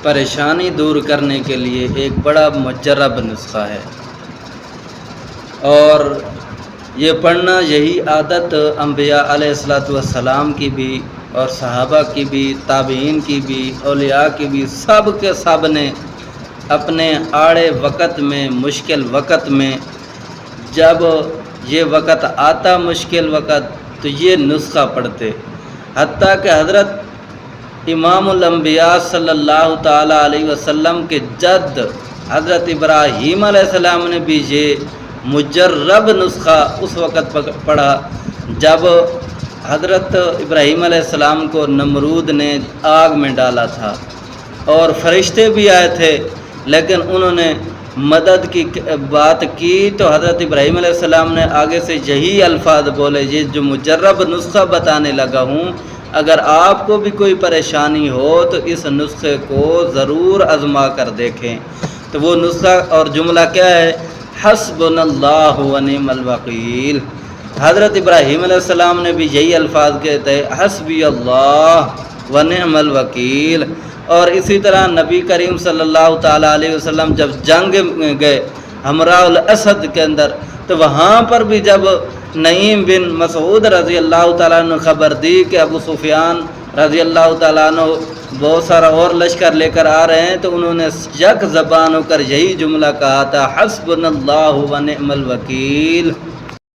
پریشانی دور کرنے کے لیے ایک بڑا مجرب نسخہ ہے، اور یہ پڑھنا یہی عادت انبیاء علیہ الصلاۃ والسلام کی بھی اور صحابہ کی بھی، تابعین کی بھی، اولیاء کی بھی، سب کے سب نے اپنے آڑے وقت میں، مشکل وقت میں، جب یہ وقت آتا مشکل وقت تو یہ نسخہ پڑھتے، حتیٰ کہ حضرت امام الانبیاء صلی اللہ تعالیٰ علیہ وسلم کے جد حضرت ابراہیم علیہ السلام نے بھی یہ مجرب نسخہ اس وقت پڑھا جب حضرت ابراہیم علیہ السلام کو نمرود نے آگ میں ڈالا تھا، اور فرشتے بھی آئے تھے، لیکن انہوں نے مدد کی بات کی تو حضرت ابراہیم علیہ السلام نے آگے سے یہی الفاظ بولے، یہ جو مجرب نسخہ بتانے لگا ہوں، اگر آپ کو بھی کوئی پریشانی ہو تو اس نسخے کو ضرور آزما کر دیکھیں۔ تو وہ نسخہ اور جملہ کیا ہے؟ حسبنا اللہ ونعم الوکیل۔ حضرت ابراہیم علیہ السلام نے بھی یہی الفاظ کہتے ہیں، حسبی اللہ ونعم الوکیل۔ اور اسی طرح نبی کریم صلی اللہ تعالیٰ علیہ وسلم جب جنگ میں گئے حمراء الاسد کے اندر، تو وہاں پر بھی جب نعیم بن مسعود رضی اللہ تعالیٰ عنہ خبر دی کہ ابو سفیان رضی اللہ تعالیٰ عنہ بہت سارا اور لشکر لے کر آ رہے ہیں، تو انہوں نے یک زبان ہو کر یہی جملہ کہا تھا، حسبنا اللہ ونعم الوکیل۔